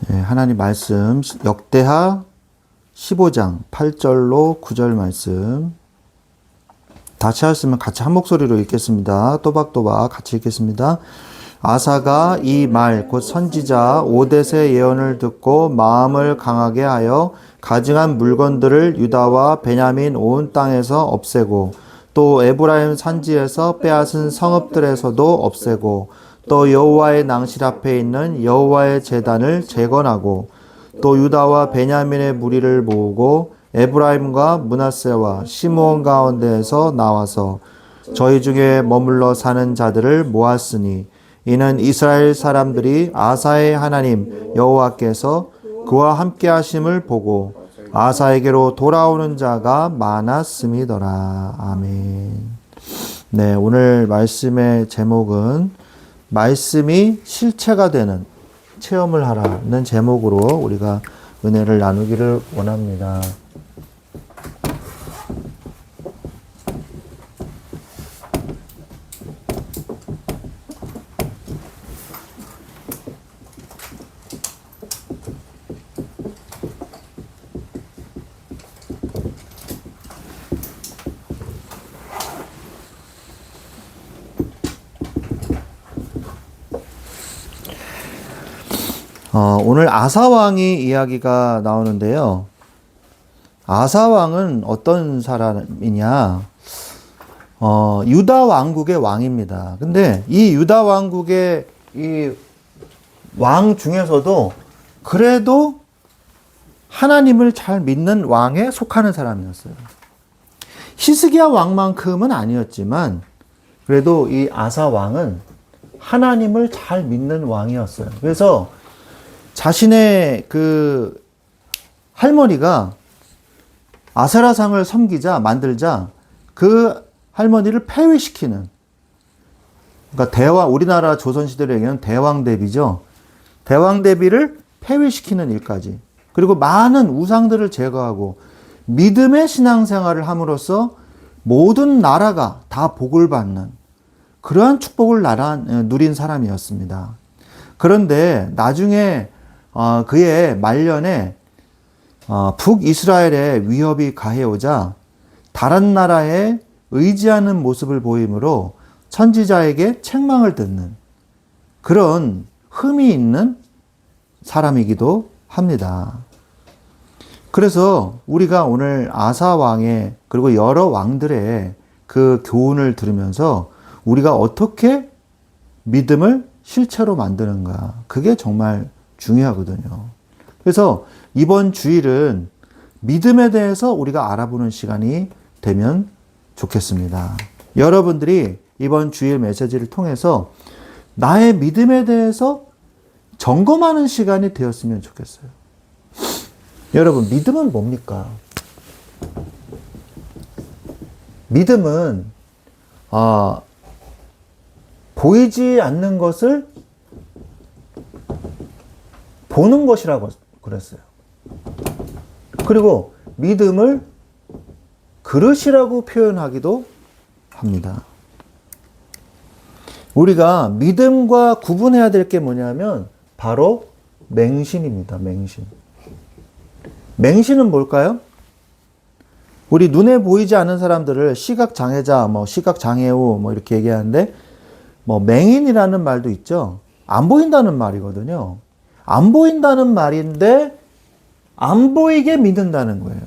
하나님 말씀 역대하 15장 8절로 9절 말씀 다 찾았으면 같이 한 목소리로 읽겠습니다. 또박또박 같이 읽겠습니다. 아사가 이 말 곧 선지자 오뎃의 예언을 듣고 마음을 강하게 하여 가증한 물건들을 유다와 베냐민 온 땅에서 없애고 또 에브라임 산지에서 빼앗은 성읍들에서도 없애고 또 여호와의 낭실 앞에 있는 여호와의 제단을 재건하고 또 유다와 베냐민의 무리를 모으고 에브라임과 므낫세와 시므온 가운데에서 나와서 저희 중에 머물러 사는 자들을 모았으니 이는 이스라엘 사람들이 아사의 하나님 여호와께서 그와 함께 하심을 보고 아사에게로 돌아오는 자가 많았음이더라. 아멘. 네, 오늘 말씀의 제목은 말씀이 실체가 되는 체험을 하라는 제목으로 우리가 은혜를 나누기를 원합니다. 오늘 아사왕이 이야기가 나오는데요. 아사왕은 어떤 사람이냐? 유다 왕국의 왕입니다. 근데 이 유다 왕국의 이 왕 중에서도 그래도 하나님을 잘 믿는 왕에 속하는 사람이었어요. 히스기야 왕만큼은 아니었지만 그래도 이 아사 왕은 하나님을 잘 믿는 왕이었어요. 그래서 자신의 그 할머니가 아세라상을 만들자 그 할머니를 폐위시키는, 그러니까 우리나라 조선시대로 얘기하는 대왕대비죠. 대왕대비를 폐위시키는 일까지. 그리고 많은 우상들을 제거하고 믿음의 신앙생활을 함으로써 모든 나라가 다 복을 받는 그러한 축복을 누린 사람이었습니다. 그런데 나중에 그의 말년에 북이스라엘의 위협이 가해오자 다른 나라에 의지하는 모습을 보이므로 선지자에게 책망을 듣는 그런 흠이 있는 사람이기도 합니다. 그래서 우리가 오늘 아사 왕의 그리고 여러 왕들의 그 교훈을 들으면서 우리가 어떻게 믿음을 실체로 만드는가, 그게 정말 중요하거든요. 그래서 이번 주일은 믿음에 대해서 우리가 알아보는 시간이 되면 좋겠습니다. 여러분들이 이번 주일 메시지를 통해서 나의 믿음에 대해서 점검하는 시간이 되었으면 좋겠어요. 여러분, 믿음은 뭡니까? 믿음은 보이지 않는 것을 보는 것이라고 그랬어요. 그리고 믿음을 그릇이라고 표현하기도 합니다. 우리가 믿음과 구분해야 될 게 뭐냐면 바로 맹신입니다. 맹신은 뭘까요? 우리 눈에 보이지 않는 사람들을 시각장애자, 시각장애우 이렇게 얘기하는데 맹인이라는 말도 있죠. 안 보인다는 말이거든요. 안 보인다는 말인데 안 보이게 믿는다는 거예요.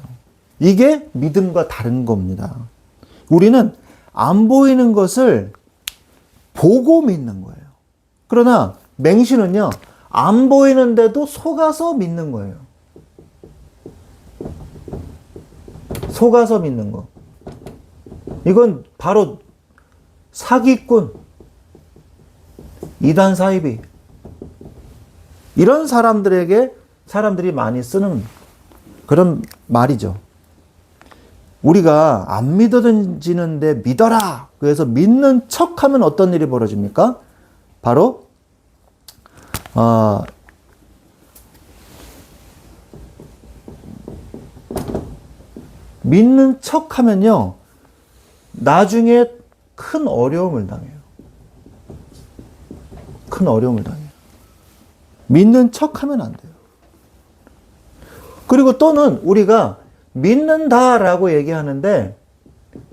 이게 믿음과 다른 겁니다. 우리는 안 보이는 것을 보고 믿는 거예요. 그러나 맹신은요, 안 보이는데도 속아서 믿는 거예요. 속아서 믿는 거. 이건 바로 사기꾼, 이단 사이비, 이런 사람들이 많이 쓰는 그런 말이죠. 우리가 안 믿어지는데 믿어라. 그래서 믿는 척하면 어떤 일이 벌어집니까? 바로 믿는 척하면요, 나중에 큰 어려움을 당해요. 큰 어려움을 당해요. 믿는 척하면 안 돼요. 그리고 또는 우리가 믿는다라고 얘기하는데,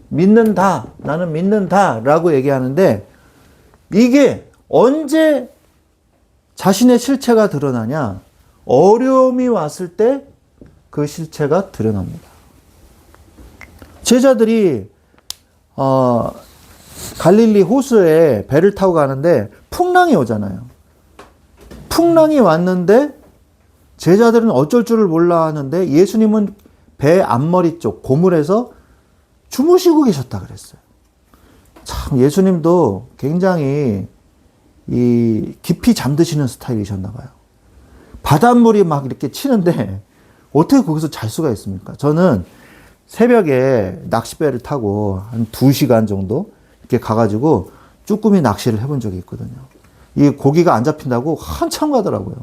믿는다, 나는 믿는다라고 얘기하는데, 이게 언제 자신의 실체가 드러나냐? 어려움이 왔을 때 그 실체가 드러납니다. 제자들이 갈릴리 호수에 배를 타고 가는데 풍랑이 오잖아요. 풍랑이 왔는데 제자들은 어쩔 줄을 몰라 하는데 예수님은 배 앞머리 쪽 고물에서 주무시고 계셨다 그랬어요. 참 예수님도 굉장히 깊이 잠드시는 스타일이셨나 봐요. 바닷물이 막 이렇게 치는데 어떻게 거기서 잘 수가 있습니까? 저는 새벽에 낚싯배를 타고 한 2시간 정도 이렇게 가가지고 쭈꾸미 낚시를 해본 적이 있거든요. 이 고기가 안 잡힌다고 한참 가더라고요.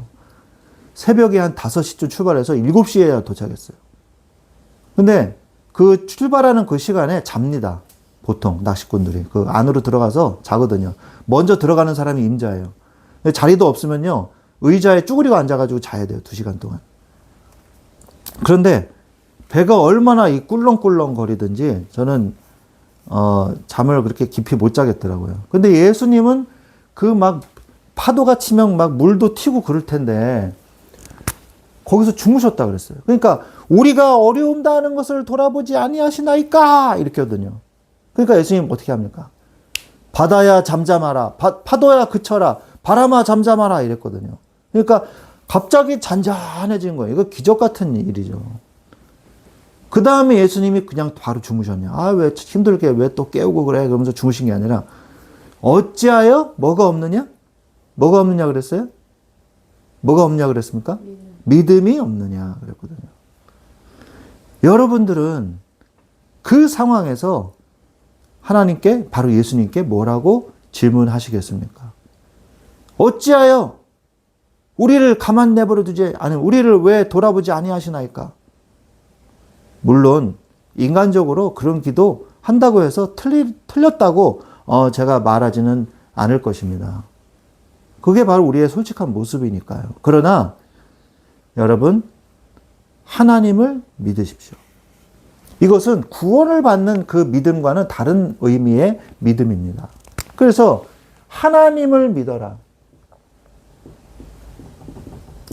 새벽에 한 5시쯤 출발해서 7시에 도착했어요. 근데 그 출발하는 그 시간에 잡니다. 보통 낚시꾼들이. 그 안으로 들어가서 자거든요. 먼저 들어가는 사람이 임자예요. 자리도 없으면요. 의자에 쭈그리고 앉아가지고 자야 돼요. 2시간 동안. 그런데 배가 얼마나 이 꿀렁꿀렁 거리든지 저는 잠을 그렇게 깊이 못 자겠더라고요. 근데 예수님은 그 막 파도가 치면 막 물도 튀고 그럴 텐데 거기서 주무셨다 그랬어요. 그러니까 우리가 어려움다는 것을 돌아보지 아니하시나이까 이렇게 하거든요. 그러니까 예수님 어떻게 합니까? 바다야 잠잠하라, 파도야 그쳐라, 바람아 잠잠하라 이랬거든요. 그러니까 갑자기 잔잔해진 거예요. 이거 기적 같은 일이죠. 그 다음에 예수님이 그냥 바로 주무셨냐. 아, 왜 힘들게 왜 또 깨우고 그래? 그러면서 주무신 게 아니라 어찌하여 뭐가 없느냐? 뭐가 없느냐 그랬어요? 뭐가 없냐 그랬습니까? 믿음이 없느냐 그랬거든요. 여러분들은 그 상황에서 하나님께 바로 예수님께 뭐라고 질문하시겠습니까? 어찌하여 우리를 가만 내버려 두지 아니 우리를 왜 돌아보지 아니하시나이까? 물론 인간적으로 그런 기도 한다고 해서 틀렸다고 제가 말하지는 않을 것입니다. 그게 바로 우리의 솔직한 모습이니까요. 그러나 여러분 하나님을 믿으십시오. 이것은 구원을 받는 그 믿음과는 다른 의미의 믿음입니다. 그래서 하나님을 믿어라.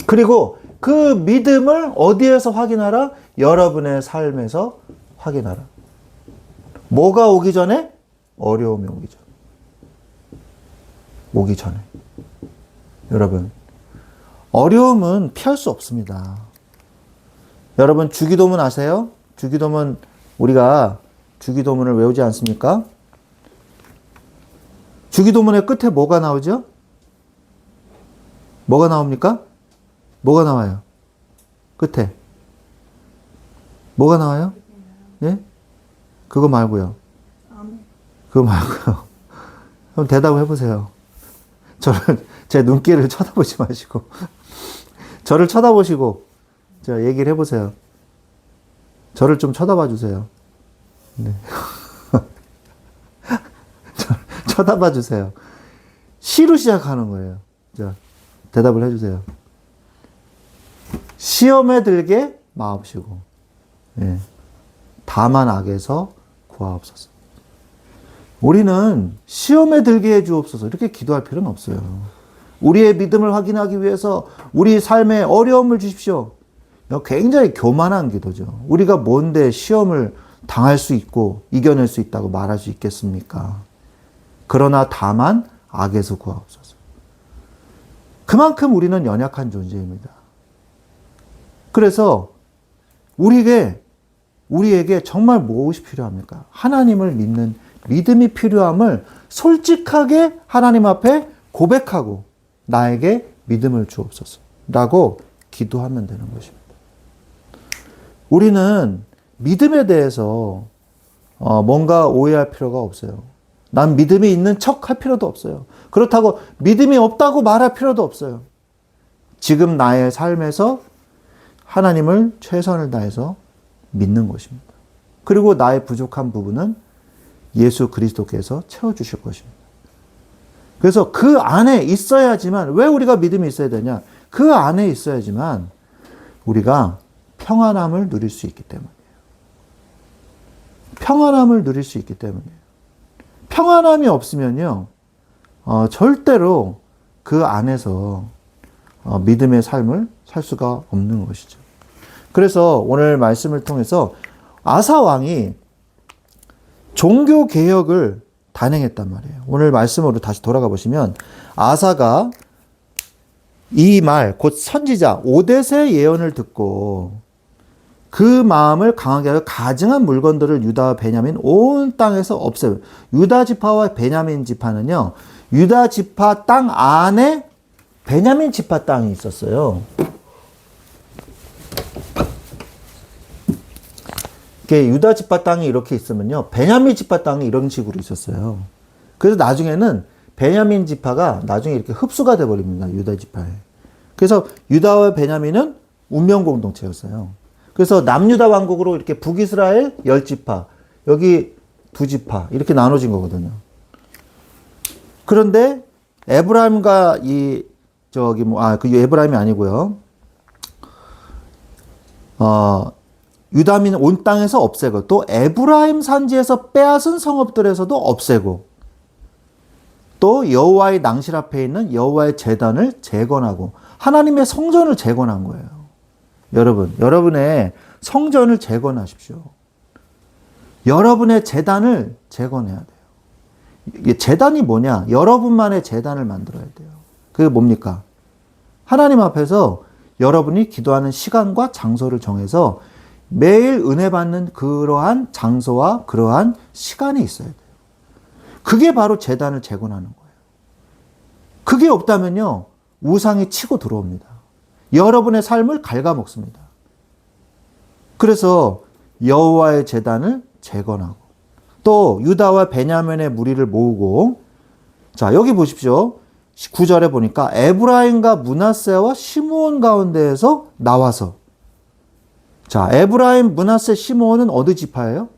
그리고 그 믿음을 어디에서 확인하라? 여러분의 삶에서 확인하라. 뭐가 오기 전에? 어려움이 오기 전에. 오기 전에. 여러분, 어려움은 피할 수 없습니다. 여러분, 주기도문 아세요? 주기도문, 우리가 주기도문을 외우지 않습니까? 주기도문의 끝에 뭐가 나오죠? 뭐가 나옵니까? 뭐가 나와요? 끝에. 뭐가 나와요? 예? 그거 말고요. 그거 말고요. 그럼 대답을 해보세요. 제 눈길을 쳐다보지 마시고. 저를 쳐다보시고, 얘기를 해보세요. 저를 좀 쳐다봐 주세요. 네. 쳐다봐 주세요. 시로 시작하는 거예요. 자, 대답을 해주세요. 시험에 들게 마옵시고, 예. 다만 악에서 구하옵소서. 우리는 시험에 들게 해주옵소서 이렇게 기도할 필요는 없어요. 우리의 믿음을 확인하기 위해서 우리 삶에 어려움을 주십시오. 굉장히 교만한 기도죠. 우리가 뭔데 시험을 당할 수 있고 이겨낼 수 있다고 말할 수 있겠습니까? 그러나 다만 악에서 구하옵소서. 그만큼 우리는 연약한 존재입니다. 그래서 우리에게 정말 무엇이 필요합니까? 하나님을 믿는 믿음이 필요함을 솔직하게 하나님 앞에 고백하고 나에게 믿음을 주옵소서 라고 기도하면 되는 것입니다. 우리는 믿음에 대해서 뭔가 오해할 필요가 없어요. 난 믿음이 있는 척 할 필요도 없어요. 그렇다고 믿음이 없다고 말할 필요도 없어요. 지금 나의 삶에서 하나님을 최선을 다해서 믿는 것입니다. 그리고 나의 부족한 부분은 예수 그리스도께서 채워주실 것입니다. 그래서 그 안에 있어야지만, 왜 우리가 믿음이 있어야 되냐? 그 안에 있어야지만 우리가 평안함을 누릴 수 있기 때문이에요. 평안함을 누릴 수 있기 때문이에요. 평안함이 없으면요, 절대로 그 안에서 믿음의 삶을 살 수가 없는 것이죠. 그래서 오늘 말씀을 통해서 아사 왕이 종교 개혁을 단행했단 말이에요. 오늘 말씀으로 다시 돌아가 보시면 아사가 이 말, 곧 선지자 오뎃의 예언을 듣고 그 마음을 강하게 하여 가증한 물건들을 유다와 베냐민 온 땅에서 없애요. 유다 지파와 베냐민 지파는요, 유다 지파 땅 안에 베냐민 지파 땅이 있었어요. 유다 지파 땅이 이렇게 있으면요, 베냐민 지파 땅이 이런 식으로 있었어요. 그래서 나중에는 베냐민 지파가 나중에 이렇게 흡수가 돼버립니다. 유다 지파에. 그래서 유다와 베냐민은 운명 공동체였어요. 그래서 남유다 왕국으로 이렇게 북이스라엘 10지파, 여기 2지파 이렇게 나눠진 거거든요. 그런데 에브라임과 그 에브라임이 아니고요. 유다민 온 땅에서 없애고, 또 에브라임 산지에서 빼앗은 성읍들에서도 없애고, 또 여호와의 낭실 앞에 있는 여호와의 제단을 재건하고, 하나님의 성전을 재건한 거예요. 여러분의 성전을 재건하십시오. 여러분의 제단을 재건해야 돼요. 제단이 뭐냐? 여러분만의 제단을 만들어야 돼요. 그게 뭡니까? 하나님 앞에서 여러분이 기도하는 시간과 장소를 정해서 매일 은혜 받는 그러한 장소와 그러한 시간이 있어야 돼요. 그게 바로 제단을 재건하는 거예요. 그게 없다면요, 우상이 치고 들어옵니다. 여러분의 삶을 갉아먹습니다. 그래서 여호와의 제단을 재건하고, 또 유다와 베냐민의 무리를 모으고, 자, 여기 보십시오. 9절에 보니까 에브라임과 므낫세와 시므온 가운데에서 나와서, 자, 에브라임, 므낫세, 시므온은 어느 지파예요?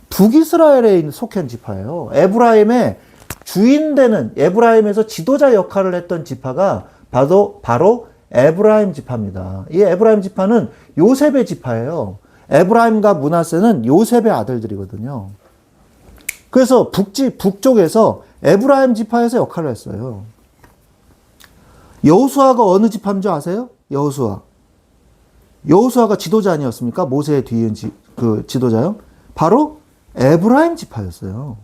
북이스라엘에 속한 지파예요. 에브라임의 주인되는, 에브라임에서 지도자 역할을 했던 지파가 바로 에브라임 지파입니다. 이 에브라임 지파는 요셉의 지파예요. 에브라임과 므낫세는 요셉의 아들들이거든요. 그래서 북쪽에서 에브라임 지파에서 역할을 했어요. 여호수아가 어느 지파인 줄 아세요? 여호수아가 지도자 아니었습니까? 모세의 뒤이은 그 지도자요? 바로 에브라임 지파였어요.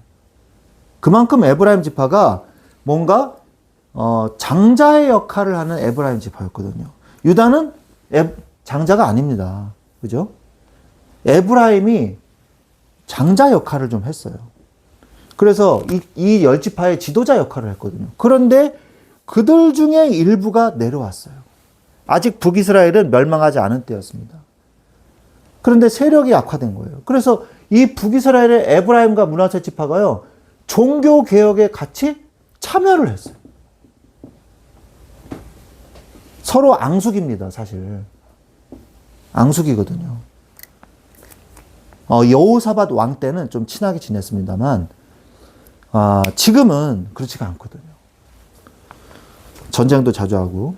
그만큼 에브라임 지파가 뭔가 장자의 역할을 하는 에브라임 지파였거든요. 유다는 장자가 아닙니다. 그죠? 에브라임이 장자 역할을 좀 했어요. 그래서 이 10지파의 지도자 역할을 했거든요. 그런데 그들 중에 일부가 내려왔어요. 아직 북이스라엘은 멸망하지 않은 때였습니다. 그런데 세력이 약화된 거예요. 그래서 이 북이스라엘의 에브라임과 므낫세 지파가요, 종교 개혁에 같이 참여를 했어요. 서로 앙숙입니다, 사실. 앙숙이거든요. 여호사밧 왕 때는 좀 친하게 지냈습니다만, 지금은 그렇지가 않거든요. 전쟁도 자주 하고.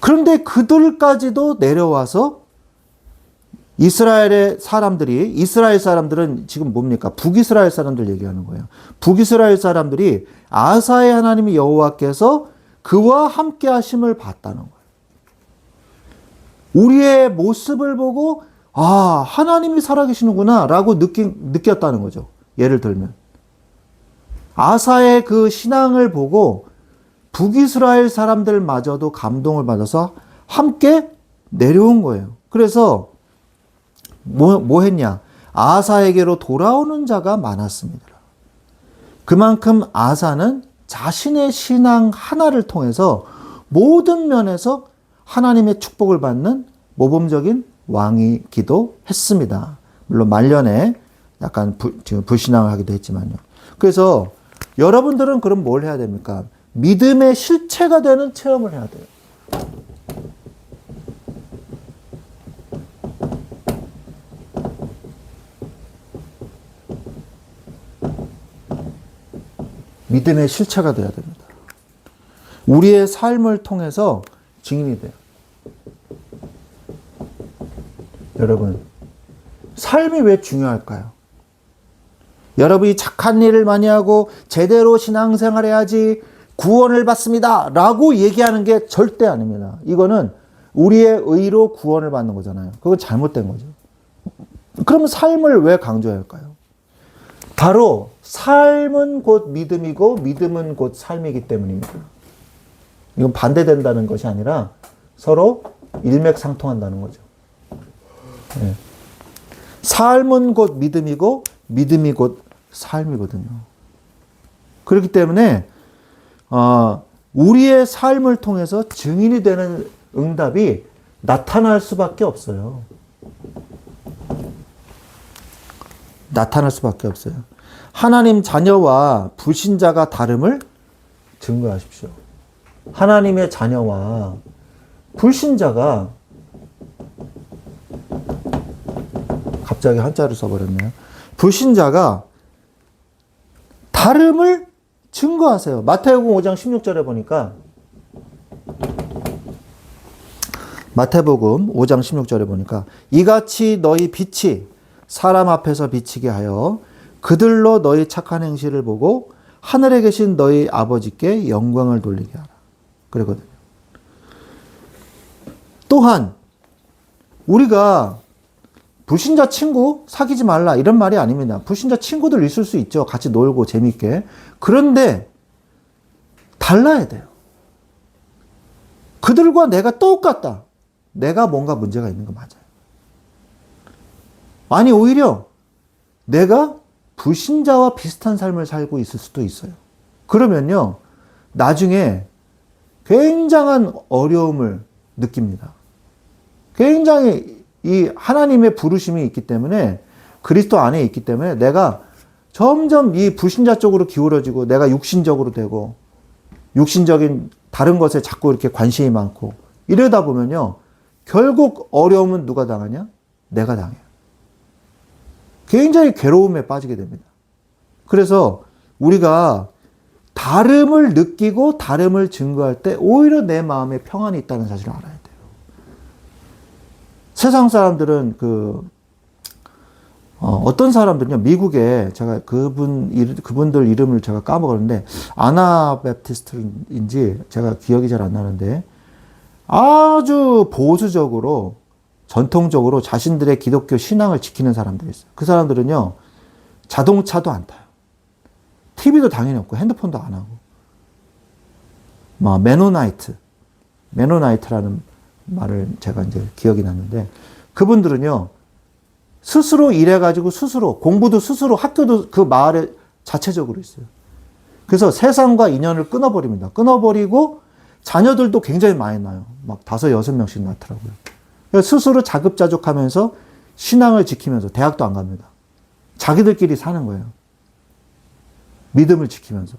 그런데 그들까지도 내려와서 이스라엘 사람들은 지금 뭡니까? 북이스라엘 사람들 얘기하는 거예요. 북이스라엘 사람들이 아사의 하나님 여호와께서 그와 함께 하심을 봤다는 거예요. 우리의 모습을 보고, 하나님이 살아계시는구나 라고 느꼈다는 거죠. 예를 들면 아사의 그 신앙을 보고 북이스라엘 사람들마저도 감동을 받아서 함께 내려온 거예요. 그래서 뭐 했냐? 아사에게로 돌아오는 자가 많았습니다. 그만큼 아사는 자신의 신앙 하나를 통해서 모든 면에서 하나님의 축복을 받는 모범적인 왕이기도 했습니다. 물론 말년에 약간 지금 불신앙을 하기도 했지만요. 그래서 여러분들은 그럼 뭘 해야 됩니까? 믿음의 실체가 되는 체험을 해야 돼요. 믿음의 실체가 되어야 됩니다. 우리의 삶을 통해서 증인이 돼요. 여러분, 삶이 왜 중요할까요? 여러분이 착한 일을 많이 하고 제대로 신앙생활 해야지 구원을 받습니다 라고 얘기하는 게 절대 아닙니다. 이거는 우리의 의로 구원을 받는 거잖아요. 그건 잘못된 거죠. 그러면 삶을 왜 강조해야 할까요? 바로 삶은 곧 믿음이고 믿음은 곧 삶이기 때문입니다. 이건 반대된다는 것이 아니라 서로 일맥상통한다는 거죠. 네. 삶은 곧 믿음이고 믿음이 곧 삶이거든요. 그렇기 때문에 우리의 삶을 통해서 증인이 되는 응답이 나타날 수밖에 없어요. 나타날 수밖에 없어요. 하나님 자녀와 불신자가 다름을 증거하십시오. 하나님의 자녀와 불신자가, 갑자기 한자를 써버렸네요. 불신자가 다름을 증거하세요. 마태복음 5장 16절에 보니까, 마태복음 5장 16절에 보니까 이같이 너희 빛이 사람 앞에서 비치게 하여 그들로 너희 착한 행실을 보고 하늘에 계신 너희 아버지께 영광을 돌리게 하라. 그러거든요. 또한 우리가 불신자 친구 사귀지 말라 이런 말이 아닙니다. 불신자 친구들 있을 수 있죠. 같이 놀고 재밌게. 그런데 달라야 돼요. 그들과 내가 똑같다. 내가 뭔가 문제가 있는 거 맞아요. 아니 오히려 내가 불신자와 비슷한 삶을 살고 있을 수도 있어요. 그러면요, 나중에 굉장한 어려움을 느낍니다. 굉장히 이 하나님의 부르심이 있기 때문에, 그리스도 안에 있기 때문에 내가 점점 이 불신자 쪽으로 기울어지고 내가 육신적으로 되고 육신적인 다른 것에 자꾸 이렇게 관심이 많고 이러다 보면요, 결국 어려움은 누가 당하냐? 내가 당해요. 굉장히 괴로움에 빠지게 됩니다. 그래서 우리가 다름을 느끼고 다름을 증거할 때 오히려 내 마음에 평안이 있다는 사실을 알아야 돼요. 세상 사람들은 어떤 사람들은요, 미국에 제가 그분들 이름을 제가 까먹었는데, 아나베프티스트인지 제가 기억이 잘 안 나는데, 아주 보수적으로 전통적으로 자신들의 기독교 신앙을 지키는 사람들이 있어요. 그 사람들은요, 자동차도 안 타요. TV도 당연히 없고 핸드폰도 안 하고. 메노나이트라는 말을 제가 이제 기억이 났는데, 그분들은요, 스스로 일해가지고 스스로, 공부도 스스로, 학교도 그 마을에 자체적으로 있어요. 그래서 세상과 인연을 끊어버립니다. 끊어버리고 자녀들도 굉장히 많이 낳아요. 막 5, 6명씩 낳더라고요. 스스로 자급자족하면서 신앙을 지키면서 대학도 안 갑니다. 자기들끼리 사는 거예요. 믿음을 지키면서.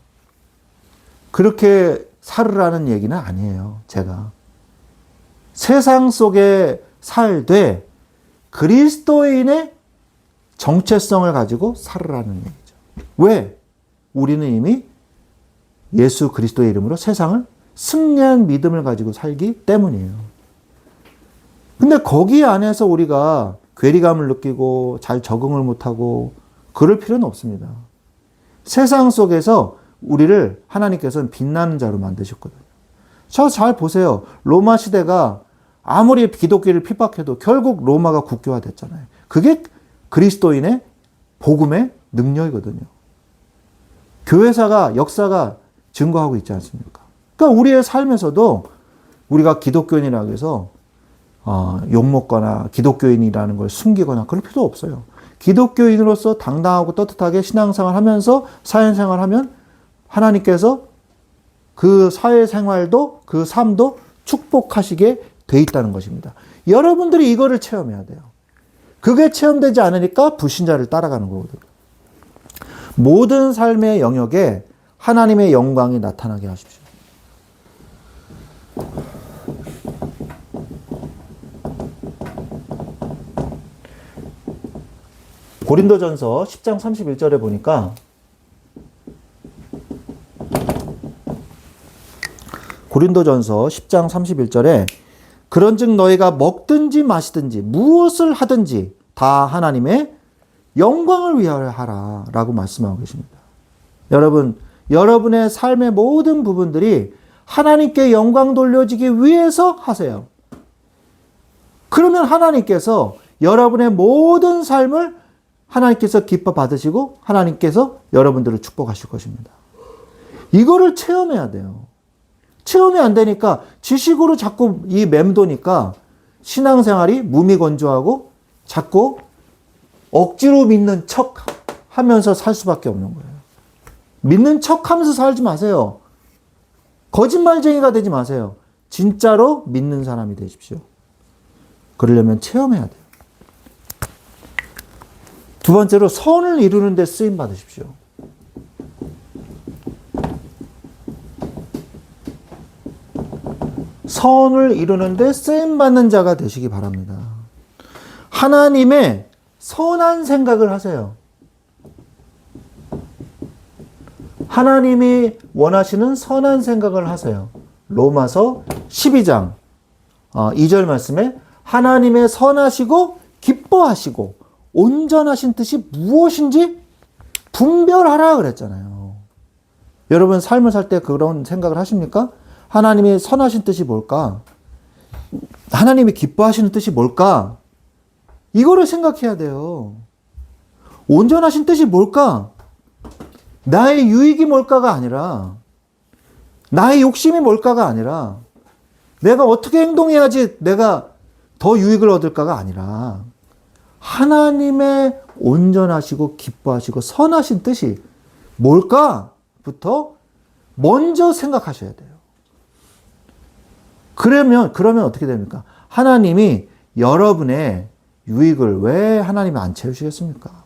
그렇게 살으라는 얘기는 아니에요, 제가. 세상 속에 살되 그리스도인의 정체성을 가지고 살으라는 얘기죠. 왜? 우리는 이미 예수 그리스도의 이름으로 세상을 승리한 믿음을 가지고 살기 때문이에요. 근데 거기 안에서 우리가 괴리감을 느끼고 잘 적응을 못하고 그럴 필요는 없습니다. 세상 속에서 우리를 하나님께서는 빛나는 자로 만드셨거든요. 잘 보세요. 로마 시대가 아무리 기독교를 핍박해도 결국 로마가 국교화됐잖아요. 그게 그리스도인의 복음의 능력이거든요. 교회사가, 역사가 증거하고 있지 않습니까? 그러니까 우리의 삶에서도 우리가 기독교인이라고 해서 욕먹거나 기독교인이라는 걸 숨기거나 그럴 필요 없어요. 기독교인으로서 당당하고 떳떳하게 신앙생활 하면서 사회생활 하면 하나님께서 그 사회생활도 그 삶도 축복하시게 돼 있다는 것입니다. 여러분들이 이거를 체험해야 돼요. 그게 체험되지 않으니까 불신자를 따라가는 거거든요. 모든 삶의 영역에 하나님의 영광이 나타나게 하십시오. 고린도전서 10장 31절에 보니까 고린도전서 10장 31절에 그런즉 너희가 먹든지 마시든지 무엇을 하든지 다 하나님의 영광을 위하여 하라 라고 말씀하고 계십니다. 여러분, 여러분의 삶의 모든 부분들이 하나님께 영광 돌려지기 위해서 하세요. 그러면 하나님께서 여러분의 모든 삶을 하나님께서 기뻐 받으시고 하나님께서 여러분들을 축복하실 것입니다. 이거를 체험해야 돼요. 체험이 안 되니까 지식으로 자꾸 이 맴도니까 신앙생활이 무미건조하고 자꾸 억지로 믿는 척 하면서 살 수밖에 없는 거예요. 믿는 척 하면서 살지 마세요. 거짓말쟁이가 되지 마세요. 진짜로 믿는 사람이 되십시오. 그러려면 체험해야 돼요. 두 번째로 선을 이루는 데 쓰임 받으십시오. 선을 이루는 데 쓰임 받는 자가 되시기 바랍니다. 하나님의 선한 생각을 하세요. 하나님이 원하시는 선한 생각을 하세요. 로마서 12장 2절 말씀에 하나님의 선하시고 기뻐하시고 온전하신 뜻이 무엇인지 분별하라 그랬잖아요. 여러분 삶을 살 때 그런 생각을 하십니까? 하나님의 선하신 뜻이 뭘까? 하나님이 기뻐하시는 뜻이 뭘까? 이거를 생각해야 돼요. 온전하신 뜻이 뭘까? 나의 유익이 뭘까가 아니라, 나의 욕심이 뭘까가 아니라, 내가 어떻게 행동해야지 내가 더 유익을 얻을까가 아니라, 하나님의 온전하시고 기뻐하시고 선하신 뜻이 뭘까부터 먼저 생각하셔야 돼요. 그러면 어떻게 됩니까? 하나님이 여러분의 유익을 왜 하나님이 안 채우시겠습니까?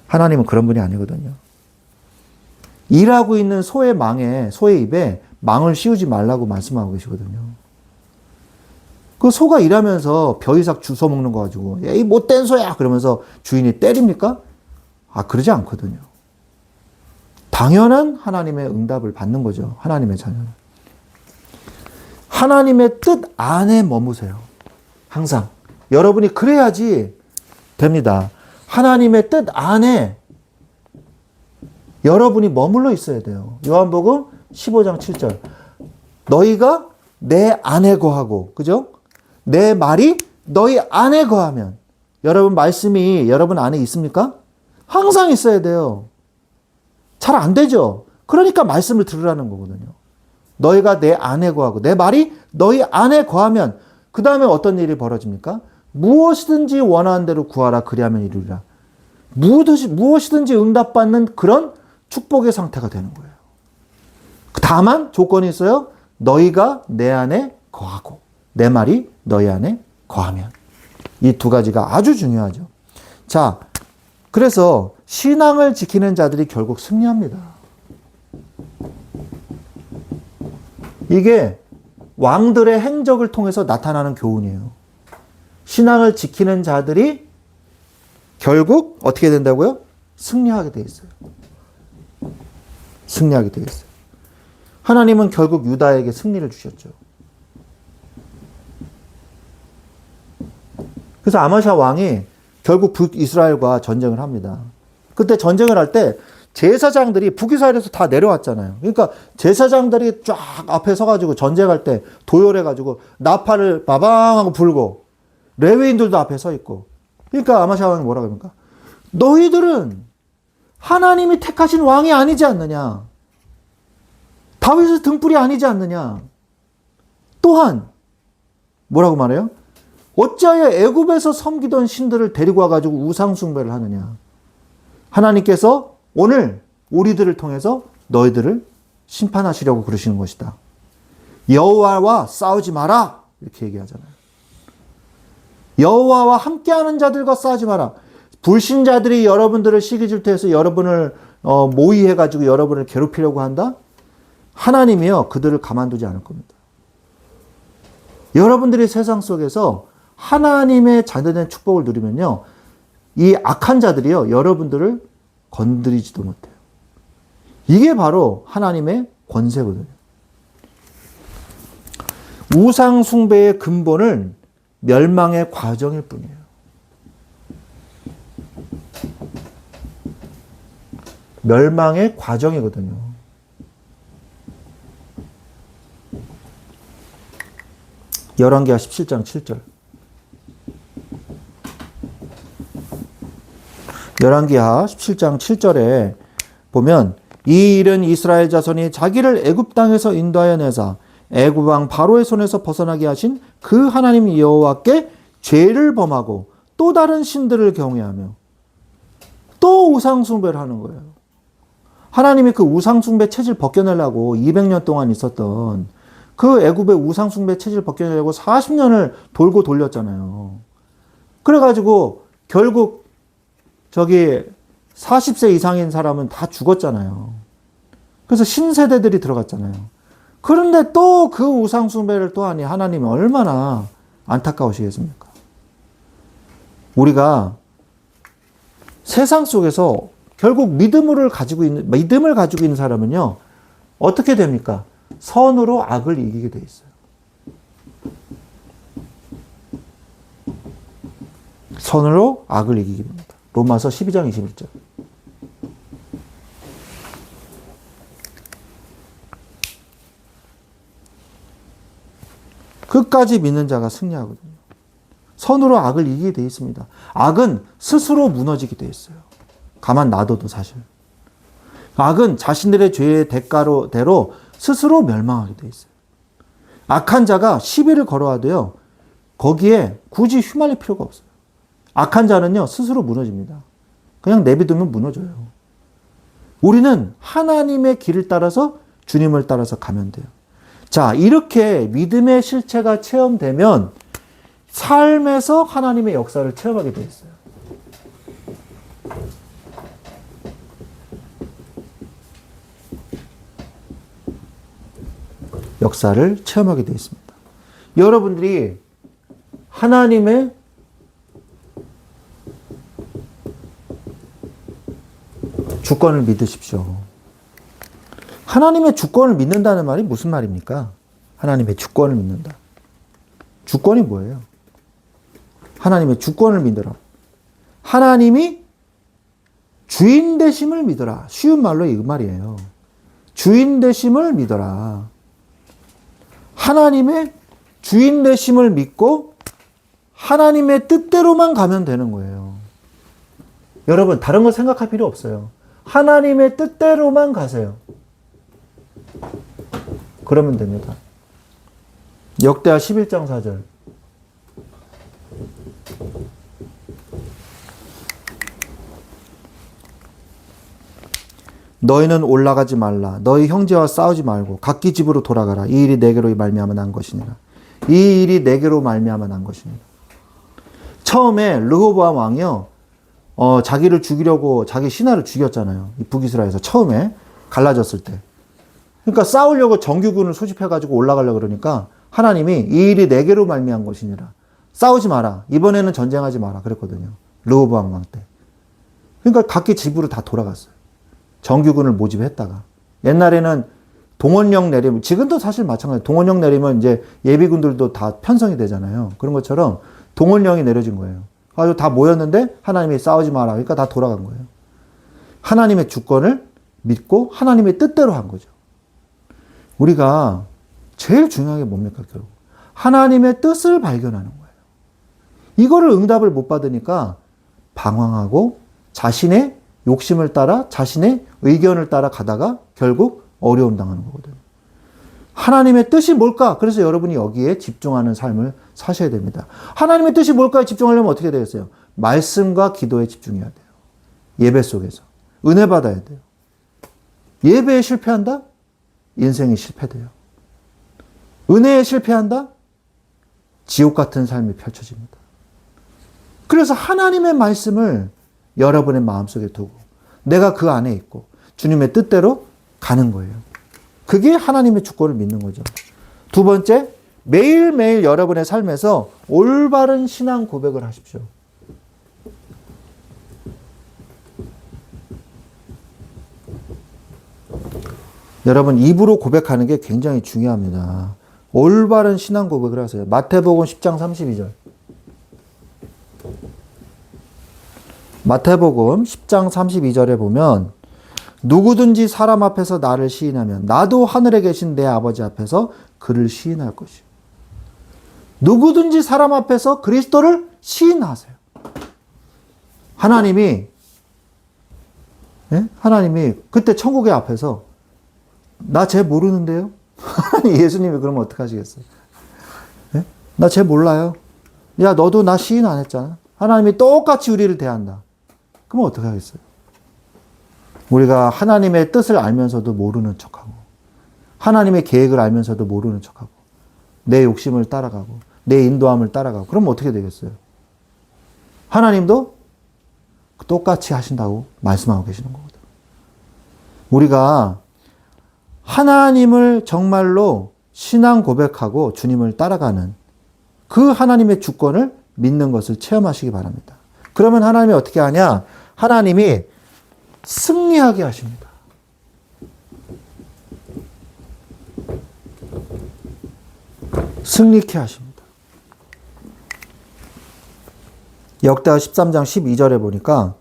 하나님은 그런 분이 아니거든요. 일하고 있는 소의 입에 망을 씌우지 말라고 말씀하고 계시거든요. 그 소가 일하면서 벼이삭 주워 먹는 거 가지고 이 못된 소야 그러면서 주인이 때립니까? 그러지 않거든요. 당연한 하나님의 응답을 받는 거죠. 하나님의 자녀는. 하나님의 뜻 안에 머무세요. 항상. 여러분이 그래야지 됩니다. 하나님의 뜻 안에 여러분이 머물러 있어야 돼요. 요한복음 15장 7절. 너희가 내 안에 거하고, 그죠? 내 말이 너희 안에 거하면. 여러분 말씀이 여러분 안에 있습니까? 항상 있어야 돼요. 잘 안 되죠? 그러니까 말씀을 들으라는 거거든요. 너희가 내 안에 거하고 내 말이 너희 안에 거하면 그 다음에 어떤 일이 벌어집니까? 무엇이든지 원하는 대로 구하라 그리하면 이루리라. 무엇이든지 응답받는 그런 축복의 상태가 되는 거예요. 다만 조건이 있어요. 너희가 내 안에 거하고 내 말이 너희 안에 거하면. 이 두 가지가 아주 중요하죠. 자, 그래서 신앙을 지키는 자들이 결국 승리합니다. 이게 왕들의 행적을 통해서 나타나는 교훈이에요. 신앙을 지키는 자들이 결국 어떻게 된다고요? 승리하게 돼 있어요. 승리하게 돼 있어요. 하나님은 결국 유다에게 승리를 주셨죠. 그래서 아마샤 왕이 결국 북이스라엘과 전쟁을 합니다. 그때 전쟁을 할 때 제사장들이 북이스라엘에서 다 내려왔잖아요. 그러니까 제사장들이 쫙 앞에 서가지고 전쟁할 때 도열해가지고 나팔을 바방하고 불고 레위인들도 앞에 서 있고. 그러니까 아마샤 왕이 뭐라고 합니까? 너희들은 하나님이 택하신 왕이 아니지 않느냐? 다윗의 등불이 아니지 않느냐? 또한 뭐라고 말해요? 어찌하여 애굽에서 섬기던 신들을 데리고 와가지고 우상 숭배를 하느냐? 하나님께서 오늘 우리들을 통해서 너희들을 심판하시려고 그러시는 것이다. 여호와와 싸우지 마라 이렇게 얘기하잖아요. 여호와와 함께하는 자들과 싸우지 마라. 불신자들이 여러분들을 시기 질투해서 여러분을 모의해가지고 여러분을 괴롭히려고 한다? 하나님이요 그들을 가만두지 않을 겁니다. 여러분들이 세상 속에서 하나님의 자녀된 축복을 누리면요 이 악한 자들이요 여러분들을 건드리지도 못해요. 이게 바로 하나님의 권세거든요. 우상 숭배의 근본은 멸망의 과정일 뿐이에요. 멸망의 과정이거든요. 열왕기하 17장 7절. 열왕기하 17장 7절에 보면 이 일은 이스라엘 자손이 자기를 애굽 땅에서 인도하여 내사 애굽 왕 바로의 손에서 벗어나게 하신 그 하나님 여호와께 죄를 범하고 또 다른 신들을 경외하며 또 우상 숭배를 하는 거예요. 하나님이 그 우상 숭배 체질 벗겨내려고 200년 동안 있었던 그 애굽의 우상 숭배 체질 벗겨내려고 40년을 돌고 돌렸잖아요. 그래가지고 결국 저기 40세 이상인 사람은 다 죽었잖아요. 그래서 신세대들이 들어갔잖아요. 그런데 또 그 우상 숭배를 또 하니 하나님이 얼마나 안타까우시겠습니까? 우리가 세상 속에서 결국 믿음을 가지고 있는 사람은요, 어떻게 됩니까? 선으로 악을 이기게 돼 있어요. 선으로 악을 이기게 됩니다. 로마서 12장 21절. 끝까지 믿는 자가 승리하거든요. 선으로 악을 이기게 돼 있습니다. 악은 스스로 무너지게 돼 있어요. 가만 놔둬도 사실. 악은 자신들의 죄의 대가로 스스로 멸망하게 돼 있어요. 악한 자가 시비를 걸어와도요, 거기에 굳이 휘말릴 필요가 없어요. 악한 자는요, 스스로 무너집니다. 그냥 내비두면 무너져요. 우리는 하나님의 길을 따라서 주님을 따라서 가면 돼요. 자, 이렇게 믿음의 실체가 체험되면 삶에서 하나님의 역사를 체험하게 돼 있어요. 역사를 체험하게 되어 있습니다. 여러분들이 하나님의 주권을 믿으십시오. 하나님의 주권을 믿는다는 말이 무슨 말입니까? 하나님의 주권을 믿는다. 주권이 뭐예요? 하나님의 주권을 믿으라. 하나님이 주인 되심을 믿어라. 쉬운 말로 이 말이에요. 주인 되심을 믿어라. 하나님의 주인 되심을 믿고 하나님의 뜻대로만 가면 되는 거예요. 여러분, 다른 거 생각할 필요 없어요. 하나님의 뜻대로만 가세요. 그러면 됩니다. 역대하 11장 4절. 너희는 올라가지 말라. 너희 형제와 싸우지 말고 각기 집으로 돌아가라. 이 일이 내게로 말미암아 난 것이니라. 이 일이 내게로 말미암아 난 것이니라. 처음에 르호보암 왕이요, 자기를 죽이려고 자기 신하를 죽였잖아요. 이 북이스라엘에서 처음에 갈라졌을 때. 그러니까 싸우려고 정규군을 소집해가지고 올라가려고 그러니까 하나님이 이 일이 내게로 말미암은 것이니라. 싸우지 마라. 이번에는 전쟁하지 마라. 그랬거든요. 르호보암 왕 때. 그러니까 각기 집으로 다 돌아갔어요. 정규군을 모집했다가. 옛날에는 동원령 내리면, 지금도 사실 마찬가지예요. 동원령 내리면 이제 예비군들도 다 편성이 되잖아요. 그런 것처럼 동원령이 내려진 거예요. 아주 다 모였는데 하나님이 싸우지 마라. 그러니까 다 돌아간 거예요. 하나님의 주권을 믿고 하나님의 뜻대로 한 거죠. 우리가 제일 중요한 게 뭡니까, 결국? 하나님의 뜻을 발견하는 거예요. 이거를 응답을 못 받으니까 방황하고 자신의 욕심을 따라, 자신의 의견을 따라 가다가 결국 어려움 당하는 거거든요. 하나님의 뜻이 뭘까? 그래서 여러분이 여기에 집중하는 삶을 사셔야 됩니다. 하나님의 뜻이 뭘까에 집중하려면 어떻게 되겠어요? 말씀과 기도에 집중해야 돼요. 예배 속에서. 은혜 받아야 돼요. 예배에 실패한다? 인생이 실패돼요. 은혜에 실패한다? 지옥 같은 삶이 펼쳐집니다. 그래서 하나님의 말씀을 여러분의 마음속에 두고 내가 그 안에 있고 주님의 뜻대로 가는 거예요. 그게 하나님의 주권을 믿는 거죠. 두 번째, 매일매일 여러분의 삶에서 올바른 신앙 고백을 하십시오. 여러분, 입으로 고백하는 게 굉장히 중요합니다. 올바른 신앙 고백을 하세요. 마태복음 10장 32절. 마태복음 10장 32절에 보면 누구든지 사람 앞에서 나를 시인하면 나도 하늘에 계신 내 아버지 앞에서 그를 시인할 것이요. 누구든지 사람 앞에서 그리스도를 시인하세요. 하나님이 그때 천국의 앞에서 나 쟤 모르는데요? 예수님이 그러면 어떡하시겠어요? 나 쟤 몰라요. 야, 너도 나 시인 안 했잖아. 하나님이 똑같이 우리를 대한다. 그럼 어떻게 하겠어요? 우리가 하나님의 뜻을 알면서도 모르는 척하고, 하나님의 계획을 알면서도 모르는 척하고, 내 욕심을 따라가고, 내 인도함을 따라가고, 그럼 어떻게 되겠어요? 하나님도 똑같이 하신다고 말씀하고 계시는 거거든. 우리가 하나님을 정말로 신앙 고백하고 주님을 따라가는 그 하나님의 주권을 믿는 것을 체험하시기 바랍니다. 그러면 하나님이 어떻게 하냐? 하나님이 승리하게 하십니다. 승리케 하십니다. 역대하 13장 12절에 보니까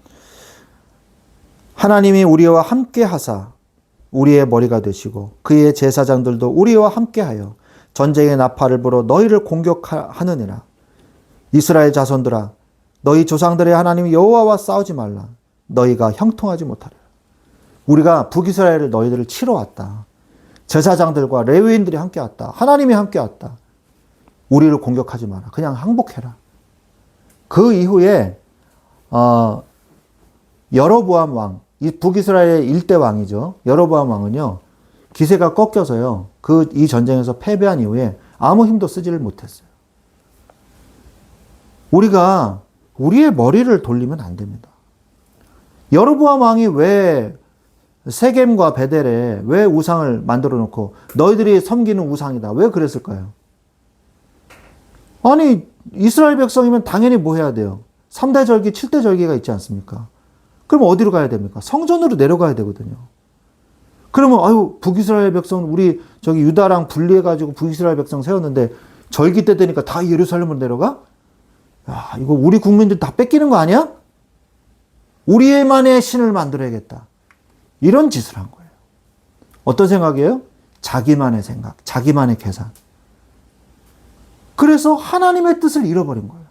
하나님이 우리와 함께 하사 우리의 머리가 되시고 그의 제사장들도 우리와 함께하여 전쟁의 나팔을 불어 너희를 공격하느니라. 이스라엘 자손들아, 너희 조상들의 하나님 여호와와 싸우지 말라. 너희가 형통하지 못하리라. 우리가 북이스라엘을 너희들을 치러 왔다. 제사장들과 레위인들이 함께 왔다. 하나님이 함께 왔다. 우리를 공격하지 마라. 그냥 항복해라. 그 이후에 여로보암 왕, 이 북이스라엘의 일대 왕이죠. 여로보암 왕은요, 기세가 꺾여서요, 이 전쟁에서 패배한 이후에 아무 힘도 쓰지를 못했어요. 우리가 우리의 머리를 돌리면 안 됩니다. 여로보암 왕이 왜 세겜과 베델에 왜 우상을 만들어 놓고 너희들이 섬기는 우상이다. 왜 그랬을까요? 아니, 이스라엘 백성이면 당연히 뭐 해야 돼요? 3대 절기, 7대 절기가 있지 않습니까? 그럼 어디로 가야 됩니까? 성전으로 내려가야 되거든요. 그러면 아유, 북이스라엘 백성 우리 저기 유다랑 분리해 가지고 북이스라엘 백성 세웠는데 절기 때 되니까 다 예루살렘으로 내려가? 야, 이거 우리 국민들 다 뺏기는 거 아니야? 우리만의 신을 만들어야겠다. 이런 짓을 한 거예요. 어떤 생각이에요? 자기만의 생각, 자기만의 계산. 그래서 하나님의 뜻을 잃어버린 거예요.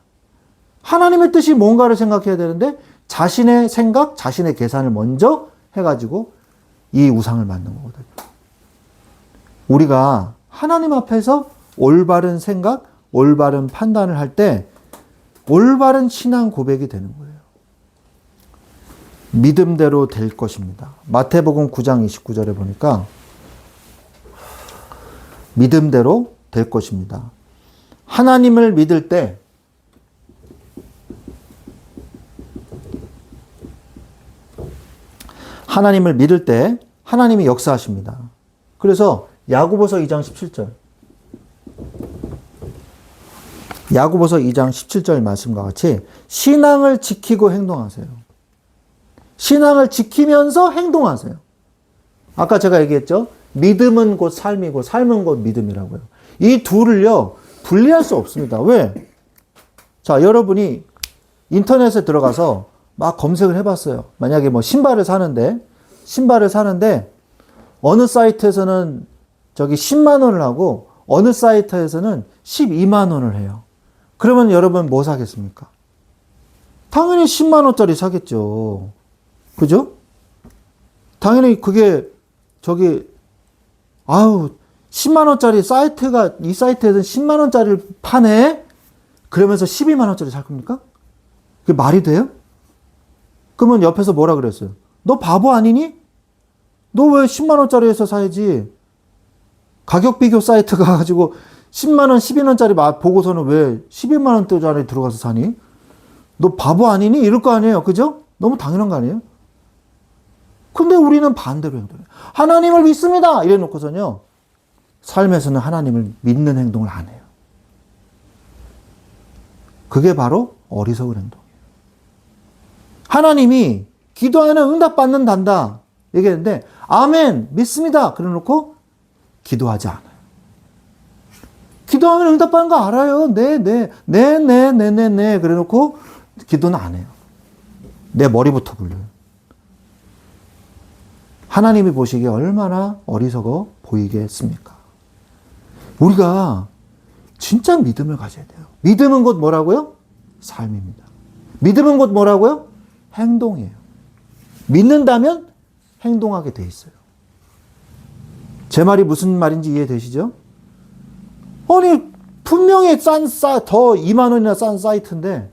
하나님의 뜻이 뭔가를 생각해야 되는데 자신의 생각, 자신의 계산을 먼저 해가지고 이 우상을 만든 거거든요. 우리가 하나님 앞에서 올바른 생각, 올바른 판단을 할 때 올바른 신앙 고백이 되는 거예요. 믿음대로 될 것입니다. 마태복음 9장 29절에 보니까 믿음대로 될 것입니다. 하나님을 믿을 때 하나님이 역사하십니다. 그래서 야고보서 2장 17절. 야고보서 2장 17절 말씀과 같이 신앙을 지키고 행동하세요. 신앙을 지키면서 행동하세요. 아까 제가 얘기했죠? 믿음은 곧 삶이고 삶은 곧 믿음이라고요. 이 둘을요, 분리할 수 없습니다. 왜? 자, 여러분이 인터넷에 들어가서 막 검색을 해봤어요. 만약에 뭐 신발을 사는데 어느 사이트에서는 저기 10만 원을 하고 어느 사이트에서는 12만 원을 해요. 그러면 여러분 뭐 사겠습니까? 당연히 10만 원짜리 사겠죠. 그죠? 당연히 그게 저기 10만 원짜리 사이트가 이 사이트에서는 10만 원짜리를 파네? 그러면서 12만 원짜리 살 겁니까? 그게 말이 돼요? 그러면 옆에서 뭐라 그랬어요? 너 바보 아니니? 너 왜 10만 원짜리에서 사야지? 가격 비교 사이트 가가지고 10만 원, 12만원짜리 보고서는 왜 12만 원짜리 들어가서 사니? 너 바보 아니니? 이럴 거 아니에요. 그죠? 너무 당연한 거 아니에요? 근데 우리는 반대로 행동해요. 하나님을 믿습니다! 이래 놓고서는요, 삶에서는 하나님을 믿는 행동을 안 해요. 그게 바로 어리석은 행동이에요. 하나님이 기도하면 응답받는단다 얘기했는데 아멘 믿습니다 그래 놓고 기도하지 않아요. 기도하면 응답받는 거 알아요. 네. 그래 놓고 기도는 안 해요. 내 머리부터 굴려요. 하나님이 보시기에 얼마나 어리석어 보이겠습니까? 우리가 진짜 믿음을 가져야 돼요. 믿음은 곧 뭐라고요? 삶입니다. 믿음은 곧 뭐라고요? 행동이에요. 믿는다면 행동하게 돼 있어요. 제 말이 무슨 말인지 이해되시죠? 아니, 분명히 더 2만 원이나 싼 사이트인데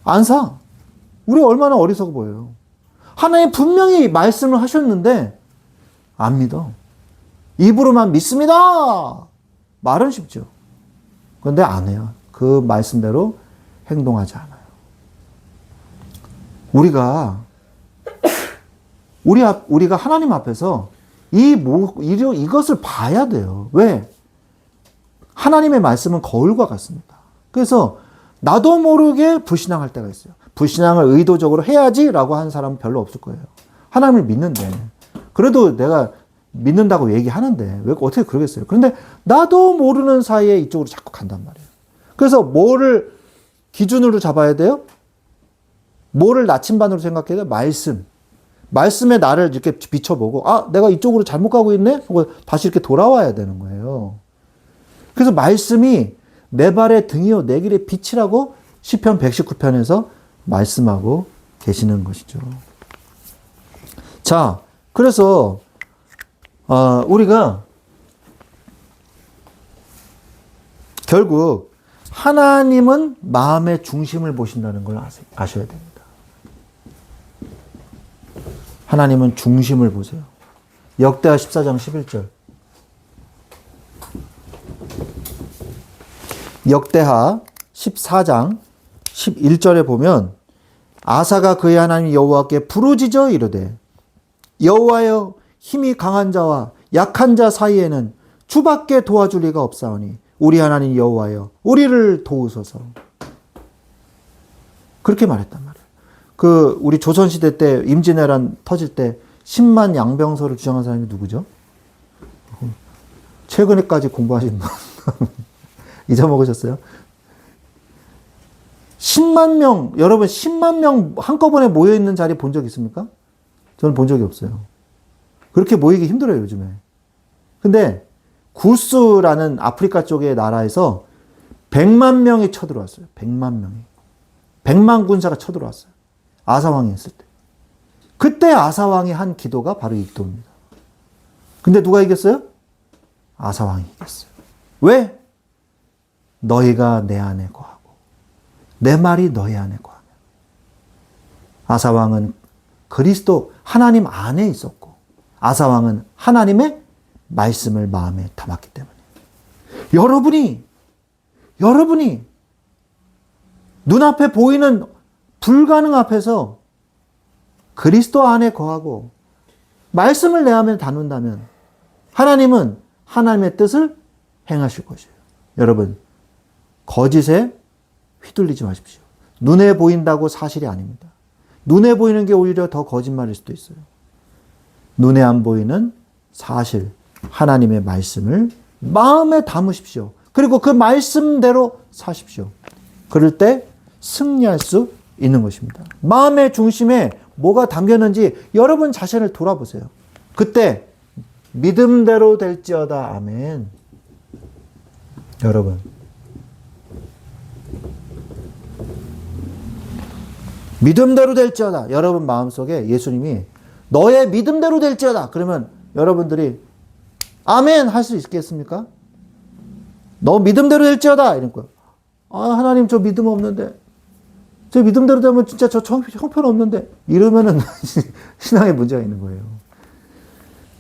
안 사. 우리 얼마나 어리석어 보여요. 하나님 분명히 말씀을 하셨는데 안 믿어. 입으로만 믿습니다. 말은 쉽죠. 그런데 안 해요. 그 말씀대로 행동하지 않아요. 우리가 하나님 앞에서 이것을 봐야 돼요. 왜? 하나님의 말씀은 거울과 같습니다. 그래서 나도 모르게 불신앙할 때가 있어요. 불신앙을 의도적으로 해야지라고 하는 사람은 별로 없을 거예요. 하나님을 믿는데. 그래도 내가 믿는다고 얘기하는데 왜 어떻게 그러겠어요? 그런데 나도 모르는 사이에 이쪽으로 자꾸 간단 말이에요. 그래서 뭐를 기준으로 잡아야 돼요? 뭐를 나침반으로 생각해야 돼요? 말씀. 말씀에 나를 이렇게 비춰보고 내가 이쪽으로 잘못 가고 있네? 하고 다시 이렇게 돌아와야 되는 거예요. 그래서 말씀이 내 발의 등이요 내 길의 빛이라고 시편 119편에서 말씀하고 계시는 것이죠. 자, 그래서 우리가 결국 하나님은 마음의 중심을 보신다는 걸 아셔야 됩니다. 하나님은 중심을 보세요. 역대하 14장 11절. 역대하 14장 11절에 보면 아사가 그의 하나님 여호와께 부르짖어 이르되 여호와여 힘이 강한 자와 약한 자 사이에는 주밖에 도와줄 리가 없사오니 우리 하나님 여호와여 우리를 도우소서. 그렇게 말했단 말이에요. 우리 조선시대 때 임진왜란 터질 때 10만 양병서를 주장한 사람이 누구죠? 최근에까지 공부하신 분 잊어먹으셨어요? 10만 명, 여러분 10만 명 한꺼번에 모여있는 자리 본 적 있습니까? 저는 본 적이 없어요. 그렇게 모이기 힘들어요, 요즘에. 근데 구스라는 아프리카 쪽의 나라에서 100만 명이 쳐들어왔어요. 100만 명이. 100만 군사가 쳐들어왔어요. 아사왕이 했을 때. 그때 아사왕이 한 기도가 바로 이 기도입니다. 근데 누가 이겼어요? 아사왕이 이겼어요. 왜? 너희가 내 안에 거하고 내 말이 너희 안에 거하며. 아사왕은 그리스도 하나님 안에 있었고 아사왕은 하나님의 말씀을 마음에 담았기 때문에 여러분이 눈앞에 보이는 불가능 앞에서 그리스도 안에 거하고 말씀을 내 안에 담는다면 하나님은 하나님의 뜻을 행하실 것이에요. 여러분, 거짓에 휘둘리지 마십시오. 눈에 보인다고 사실이 아닙니다. 눈에 보이는 게 오히려 더 거짓말일 수도 있어요. 눈에 안 보이는 사실, 하나님의 말씀을 마음에 담으십시오. 그리고 그 말씀대로 사십시오. 그럴 때 승리할 수 있는 것입니다. 마음의 중심에 뭐가 담겼는지 여러분 자신을 돌아보세요. 그때 믿음대로 될지어다. 아멘. 여러분, 믿음대로 될지어다. 여러분 마음속에 예수님이 너의 믿음대로 될지어다. 그러면 여러분들이 아멘 할 수 있겠습니까? 너 믿음대로 될지어다. 이런 거예요. 하나님 저 믿음 없는데. 저 믿음대로 되면 진짜 저 형편 없는데. 이러면은 신앙에 문제가 있는 거예요.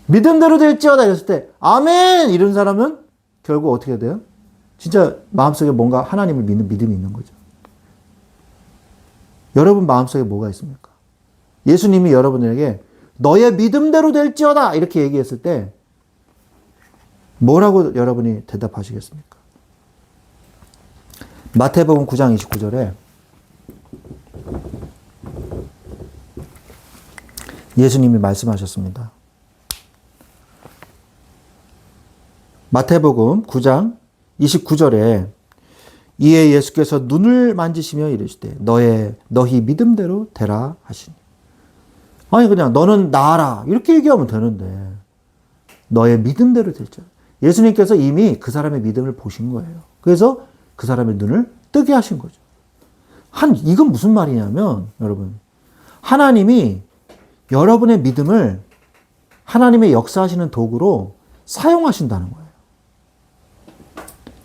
믿음대로 될지어다 이랬을 때 아멘 이런 사람은 결국 어떻게 돼요? 진짜 마음속에 뭔가 하나님을 믿는 믿음이 있는 거죠. 여러분 마음속에 뭐가 있습니까? 예수님이 여러분에게 너의 믿음대로 될지어다 이렇게 얘기했을 때 뭐라고 여러분이 대답하시겠습니까? 마태복음 9장 29절에 예수님이 말씀하셨습니다. 마태복음 9장 29절에 이에 예수께서 눈을 만지시며 이르시되 너희 믿음대로 되라 하시니. 아니 그냥 너는 나아라 이렇게 얘기하면 되는데 너의 믿음대로 될지. 예수님께서 이미 그 사람의 믿음을 보신 거예요. 그래서 그 사람의 눈을 뜨게 하신 거죠. 이건 무슨 말이냐면 여러분 하나님이 여러분의 믿음을 하나님의 역사하시는 도구로 사용하신다는 거예요.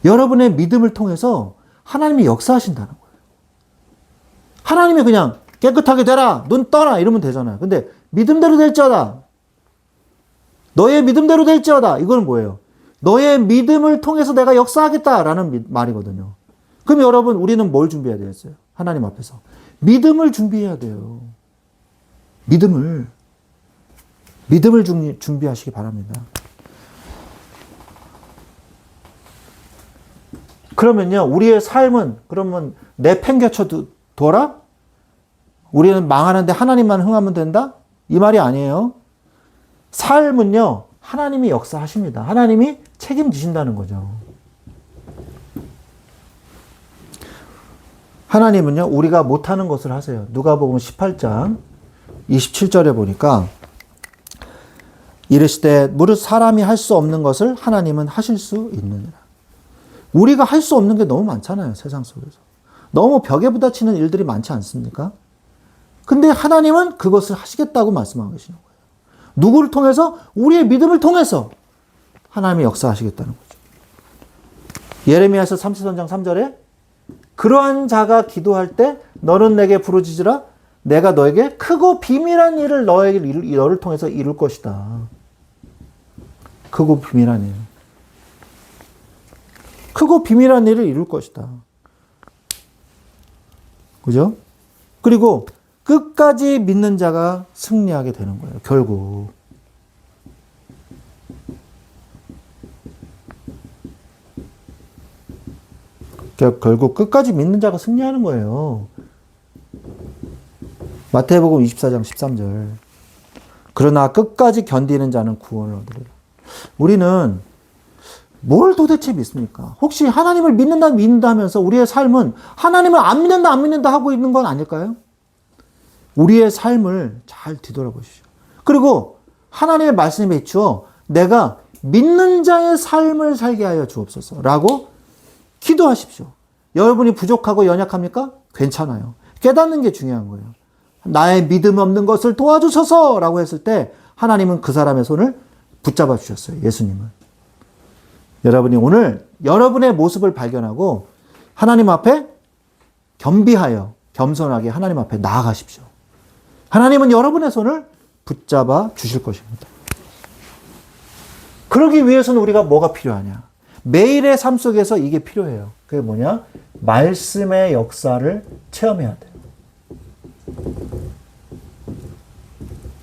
여러분의 믿음을 통해서 하나님이 역사하신다는 거예요. 하나님이 그냥 깨끗하게 되라, 눈 떠라 이러면 되잖아요. 근데 믿음대로 될지어다. 너의 믿음대로 될지어다. 이건 뭐예요? 너의 믿음을 통해서 내가 역사하겠다라는 말이거든요. 그럼 여러분 우리는 뭘 준비해야 되겠어요? 하나님 앞에서. 믿음을 준비해야 돼요. 믿음을 준비하시기 바랍니다. 그러면요, 우리의 삶은 그러면 내팽개쳐 둬라? 우리는 망하는데 하나님만 흥하면 된다? 이 말이 아니에요. 삶은요, 하나님이 역사하십니다. 하나님이 책임지신다는 거죠. 하나님은요, 우리가 못하는 것을 하세요. 누가복음 18장 27절에 보니까 이르시되 무릇 사람이 할 수 없는 것을 하나님은 하실 수 있느니라. 우리가 할 수 없는 게 너무 많잖아요. 세상 속에서. 너무 벽에 부딪히는 일들이 많지 않습니까? 근데 하나님은 그것을 하시겠다고 말씀하고 계시는 거예요. 누구를 통해서? 우리의 믿음을 통해서 하나님이 역사하시겠다는 거죠. 예레미야서 30장 3절에 그러한 자가 기도할 때 너는 내게 부르짖으라 내가 너에게 크고 비밀한 일을 너를 통해서 이룰 것이다. 크고 비밀한 일. 크고 비밀한 일을 이룰 것이다. 그죠? 그리고 끝까지 믿는 자가 승리하게 되는 거예요. 결국. 결국 끝까지 믿는 자가 승리하는 거예요. 마태복음 24장 13절. 그러나 끝까지 견디는 자는 구원을 얻으리라. 우리는 뭘 도대체 믿습니까? 혹시 하나님을 믿는다 하면서 우리의 삶은 하나님을 안 믿는다 하고 있는 건 아닐까요? 우리의 삶을 잘 뒤돌아보시죠. 그리고 하나님의 말씀에 비추어 내가 믿는 자의 삶을 살게 하여 주옵소서 라고 기도하십시오. 여러분이 부족하고 연약합니까? 괜찮아요. 깨닫는 게 중요한 거예요. 나의 믿음 없는 것을 도와주소서 라고 했을 때 하나님은 그 사람의 손을 붙잡아 주셨어요. 예수님은. 여러분이 오늘 여러분의 모습을 발견하고 하나님 앞에 겸비하여 겸손하게 하나님 앞에 나아가십시오. 하나님은 여러분의 손을 붙잡아 주실 것입니다. 그러기 위해서는 우리가 뭐가 필요하냐? 매일의 삶 속에서 이게 필요해요. 그게 뭐냐? 말씀의 역사를 체험해야 돼요.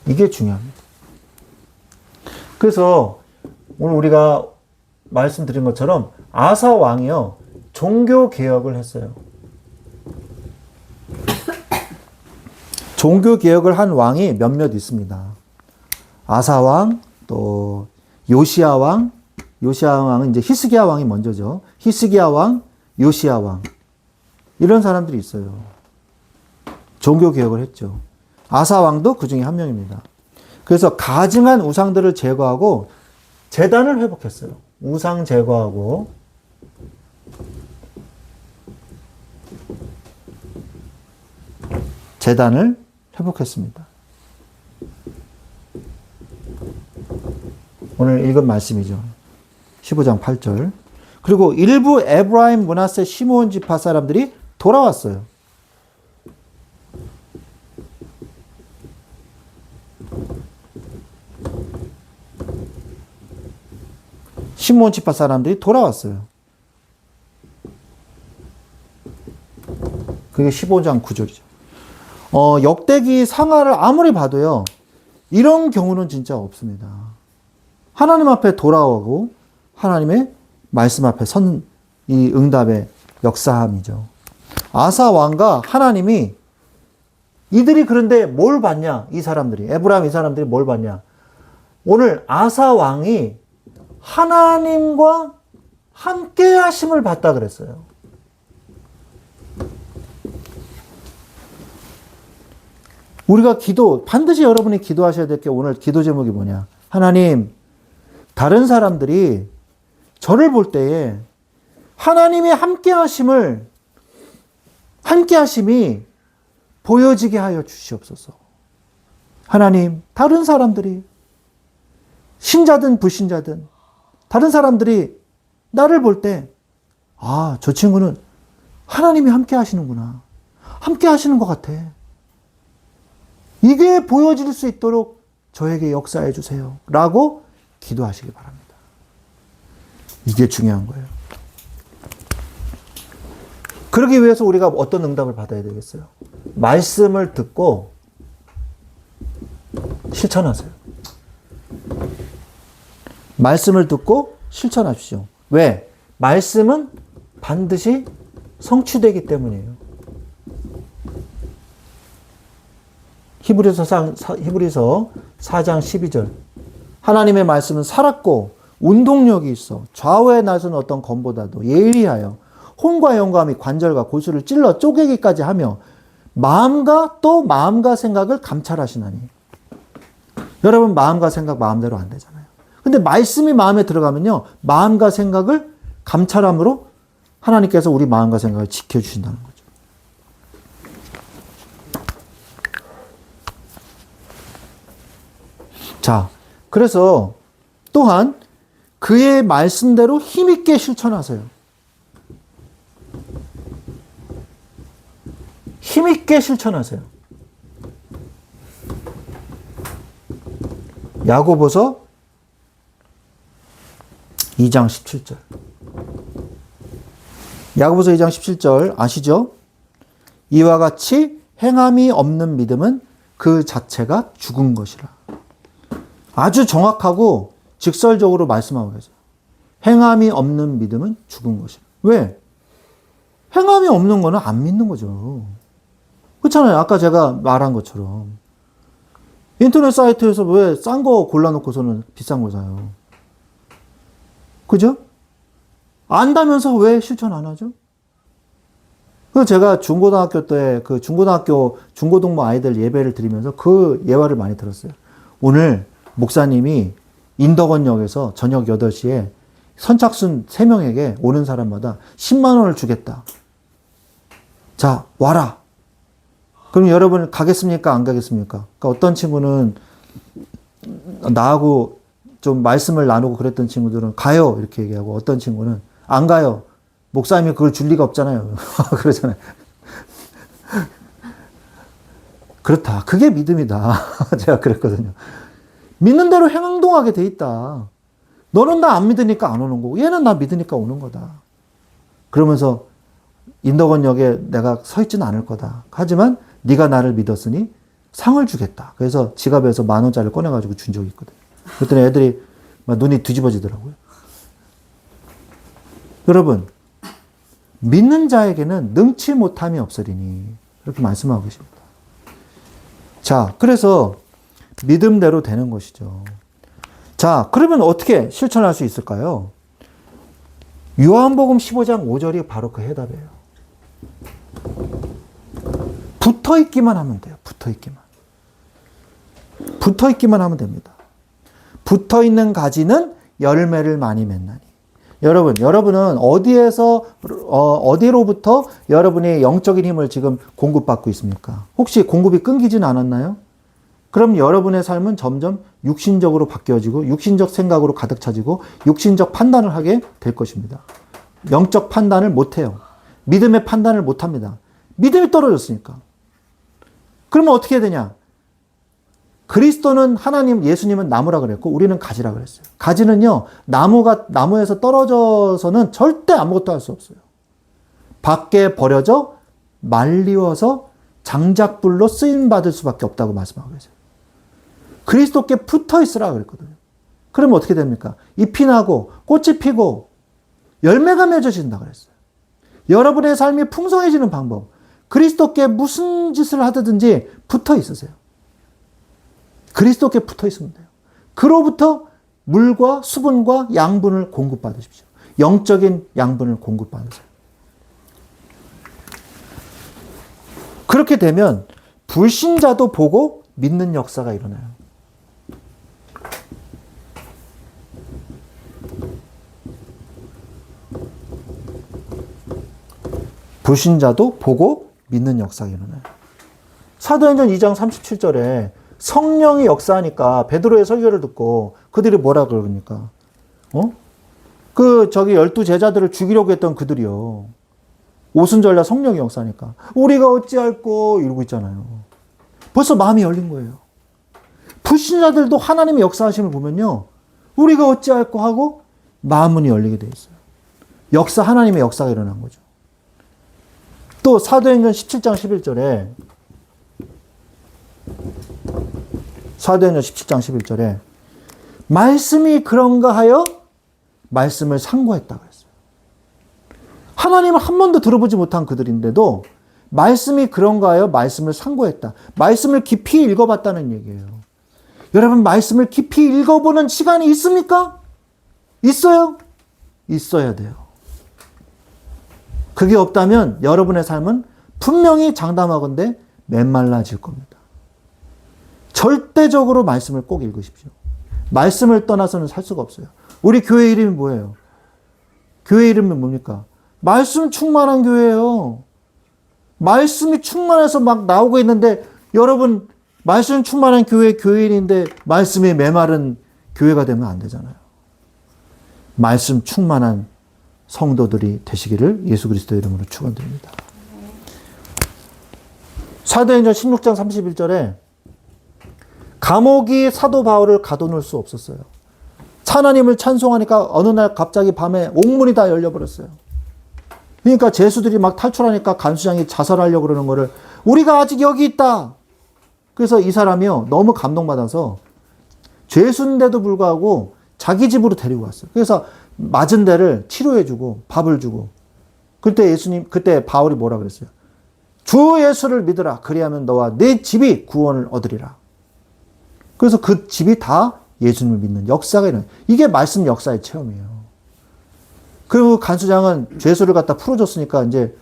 이게 중요합니다. 그래서 오늘 우리가 말씀드린 것처럼 아사 왕이요 종교 개혁을 했어요. 종교 개혁을 한 왕이 몇몇 있습니다. 아사 왕, 또 요시야 왕, 요시야 왕은 이제 히스기야 왕이 먼저죠. 히스기야 왕, 요시야 왕 이런 사람들이 있어요. 종교 개혁을 했죠. 아사 왕도 그 중에 한 명입니다. 그래서 가증한 우상들을 제거하고 제단을 회복했어요. 우상 제거하고 제단을 회복했습니다. 오늘 읽은 말씀이죠. 15장 8절. 그리고 일부 에브라임, 므낫세, 시므온 지파 사람들이 돌아왔어요. 시므온 지파 사람들이 돌아왔어요. 그게 15장 9절이죠. 역대기 상하를 아무리 봐도요, 이런 경우는 진짜 없습니다. 하나님 앞에 돌아오고 하나님의 말씀 앞에 선 이 응답의 역사함이죠. 아사 왕과 하나님이 이들이 그런데 뭘 봤냐? 이 사람들이 에브라임 이 사람들이 뭘 봤냐? 오늘 아사 왕이 하나님과 함께 하심을 받다 그랬어요. 우리가 반드시 여러분이 기도하셔야 될 게 오늘 기도 제목이 뭐냐. 하나님, 다른 사람들이 저를 볼 때에 하나님의 함께 하심이 보여지게 하여 주시옵소서. 하나님, 다른 사람들이 신자든 불신자든 다른 사람들이 나를 볼 때 저 친구는 하나님이 함께 하시는구나. 함께 하시는 것 같아. 이게 보여질 수 있도록 저에게 역사해 주세요. 라고 기도하시기 바랍니다. 이게 중요한 거예요. 그러기 위해서 우리가 어떤 응답을 받아야 되겠어요? 말씀을 듣고 실천하세요. 말씀을 듣고 실천하십시오. 왜? 말씀은 반드시 성취되기 때문이에요. 히브리서 4장 12절. 하나님의 말씀은 살았고 운동력이 있어 좌우에 나서는 어떤 검보다도 예리하여 혼과 영과 및 관절과 골수를 찔러 쪼개기까지 하며 마음과 생각을 감찰하시나니. 여러분, 마음과 생각 마음대로 안 되잖아요. 근데 말씀이 마음에 들어가면요, 마음과 생각을 감찰함으로 하나님께서 우리 마음과 생각을 지켜주신다는 거죠. 자, 그래서 또한 그의 말씀대로 힘있게 실천하세요. 힘있게 실천하세요. 야고보서 2장 17절. 야고보서 2장 17절 아시죠? 이와 같이 행함이 없는 믿음은 그 자체가 죽은 것이라. 아주 정확하고 직설적으로 말씀하고 계세요. 행함이 없는 믿음은 죽은 것이라. 왜? 행함이 없는 거는 안 믿는 거죠. 그렇잖아요. 아까 제가 말한 것처럼. 인터넷 사이트에서 왜 싼 거 골라놓고서는 비싼 걸 사요? 그죠? 안다면서 왜 실천 안 하죠? 그래서 제가 중고등학교 때 중고등부 아이들 예배를 드리면서 그 예화를 많이 들었어요. 오늘 목사님이 인덕원역에서 저녁 8시에 선착순 3명에게 오는 사람마다 10만 원을 주겠다. 자, 와라. 그럼 여러분 가겠습니까? 안 가겠습니까? 그러니까 어떤 친구는 나하고 좀 말씀을 나누고 그랬던 친구들은 가요. 이렇게 얘기하고 어떤 친구는 안 가요. 목사님이 그걸 줄 리가 없잖아요. 그러잖아요. 그렇다. 그게 믿음이다. 제가 그랬거든요. 믿는 대로 행동하게 돼 있다. 너는 나 안 믿으니까 안 오는 거고 얘는 나 믿으니까 오는 거다. 그러면서 인덕원역에 내가 서 있지는 않을 거다. 하지만 네가 나를 믿었으니 상을 주겠다. 그래서 지갑에서 10,000원짜리를 꺼내가지고 준 적이 있거든요. 그랬더니 애들이 막 눈이 뒤집어지더라고요. 여러분, 믿는 자에게는 능치 못함이 없으리니 이렇게 말씀하고 계십니다. 자, 그래서 믿음대로 되는 것이죠. 자, 그러면 어떻게 실천할 수 있을까요? 요한복음 15장 5절이 바로 그 해답이에요. 붙어 있기만 하면 돼요. 붙어 있기만. 붙어 있기만 하면 됩니다. 붙어 있는 가지는 열매를 많이 맺나니. 여러분은 어디로부터 여러분의 영적인 힘을 지금 공급받고 있습니까? 혹시 공급이 끊기진 않았나요? 그럼 여러분의 삶은 점점 육신적으로 바뀌어지고 육신적 생각으로 가득 차지고 육신적 판단을 하게 될 것입니다. 영적 판단을 못해요. 믿음의 판단을 못합니다. 믿음이 떨어졌으니까. 그러면 어떻게 해야 되냐? 그리스도는 하나님, 예수님은 나무라 그랬고 우리는 가지라 그랬어요. 가지는요, 나무에서 떨어져서는 절대 아무것도 할 수 없어요. 밖에 버려져 말리워서 장작불로 쓰임받을 수밖에 없다고 말씀하고 계세요. 그리스도께 붙어 있으라 그랬거든요. 그러면 어떻게 됩니까? 잎이 나고 꽃이 피고 열매가 맺어진다 그랬어요. 여러분의 삶이 풍성해지는 방법. 그리스도께 무슨 짓을 하든지 붙어 있으세요. 그리스도께 붙어 있으면 돼요. 그로부터 물과 수분과 양분을 공급받으십시오. 영적인 양분을 공급받으세요. 그렇게 되면 불신자도 보고 믿는 역사가 일어나요. 불신자도 보고 믿는 역사가 일어나요. 사도행전 2장 37절에 성령이 역사하니까 베드로의 설교를 듣고 그들이 뭐라 그러니까 열두 제자들을 죽이려고 했던 그들이요. 오순절날 성령이 역사하니까 우리가 어찌할꼬 이러고 있잖아요. 벌써 마음이 열린 거예요. 불신자들도 하나님의 역사하심을 보면요. 우리가 어찌할꼬 하고 마음문이 열리게 돼 있어요. 하나님의 역사가 일어난 거죠. 또 사도행전 17장 11절에 말씀이 그런가 하여 말씀을 상고했다 그랬어요. 하나님을 한 번도 들어보지 못한 그들인데도 말씀이 그런가 하여 말씀을 상고했다. 말씀을 깊이 읽어봤다는 얘기예요. 여러분, 말씀을 깊이 읽어보는 시간이 있습니까? 있어요? 있어야 돼요. 그게 없다면 여러분의 삶은 분명히 장담하건대 메말라질 겁니다. 절대적으로 말씀을 꼭 읽으십시오. 말씀을 떠나서는 살 수가 없어요. 우리 교회 이름이 뭐예요? 교회 이름이 뭡니까? 말씀 충만한 교회예요. 말씀이 충만해서 막 나오고 있는데 여러분 말씀 충만한 교회인인데 말씀이 메마른 교회가 되면 안 되잖아요. 말씀 충만한 성도들이 되시기를 예수 그리스도의 이름으로 축원드립니다. 사도행전 16장 31절에 감옥이 사도 바울을 가둬놓을 수 없었어요. 하나님을 찬송하니까 어느 날 갑자기 밤에 옥문이 다 열려버렸어요. 그러니까 죄수들이 막 탈출하니까 간수장이 자살하려고 그러는 거를 우리가 아직 여기 있다. 그래서 이 사람이요 너무 감동받아서 죄수인데도 불구하고 자기 집으로 데리고 왔어요. 그래서 맞은 데를 치료해주고 밥을 주고 그때 바울이 뭐라 그랬어요? 주 예수를 믿으라. 그리하면 너와 네 집이 구원을 얻으리라. 그래서 그 집이 다 예수님을 믿는 역사가 일어나요. 이게 말씀 역사의 체험이에요. 그리고 간수장은 죄수를 갖다 풀어줬으니까 이제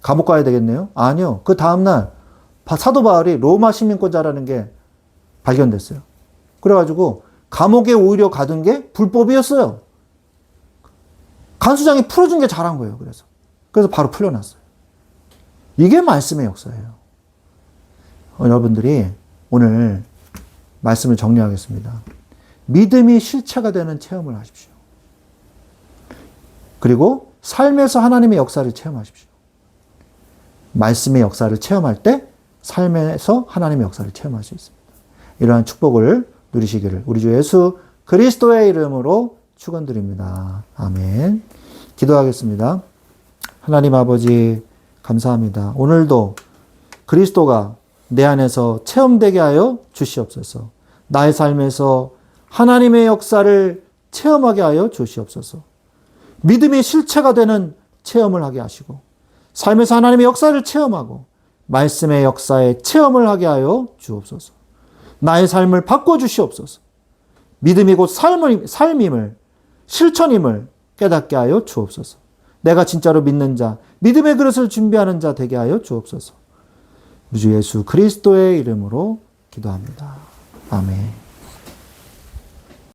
감옥 가야 되겠네요? 아니요. 그 다음날 사도 바울이 로마 시민권자라는 게 발견됐어요. 그래가지고 감옥에 오히려 가둔 게 불법이었어요. 간수장이 풀어준 게 잘한 거예요. 그래서 바로 풀려났어요. 이게 말씀의 역사예요. 여러분들이 오늘 말씀을 정리하겠습니다. 믿음이 실체가 되는 체험을 하십시오. 그리고 삶에서 하나님의 역사를 체험하십시오. 말씀의 역사를 체험할 때 삶에서 하나님의 역사를 체험할 수 있습니다. 이러한 축복을 누리시기를 우리 주 예수 그리스도의 이름으로 축원드립니다. 아멘. 기도하겠습니다. 하나님 아버지 감사합니다. 오늘도 그리스도가 내 안에서 체험되게 하여 주시옵소서. 나의 삶에서 하나님의 역사를 체험하게 하여 주시옵소서. 믿음이 실체가 되는 체험을 하게 하시고 삶에서 하나님의 역사를 체험하고 말씀의 역사에 체험을 하게 하여 주옵소서. 나의 삶을 바꿔주시옵소서. 믿음이 곧 삶임을 실천임을 깨닫게 하여 주옵소서. 내가 진짜로 믿는 자, 믿음의 그릇을 준비하는 자 되게 하여 주옵소서. 우리 주 예수 그리스도의 이름으로 기도합니다. 아멘.